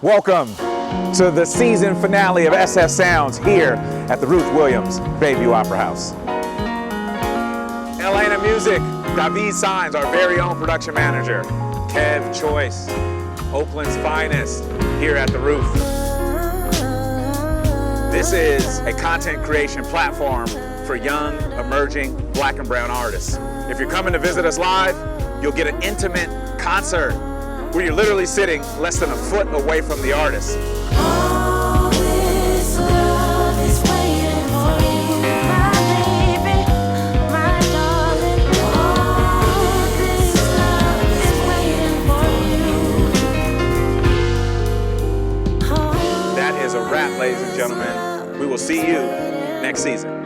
Welcome to the season finale of SF Sounds here at the Ruth Williams Bayview Opera House. Atlanta Music, David Signs, our very own production manager. Kev Choice, Oakland's finest, here at the Ruth. This is a content creation platform for young, emerging Black and brown artists. If you're coming to visit us live, you'll get an intimate concert where you're literally sitting less than a foot away from the artist. All this love is waiting for you, my baby, my darling. All this love is waiting for you. That is a wrap, ladies and gentlemen. We will see you next season.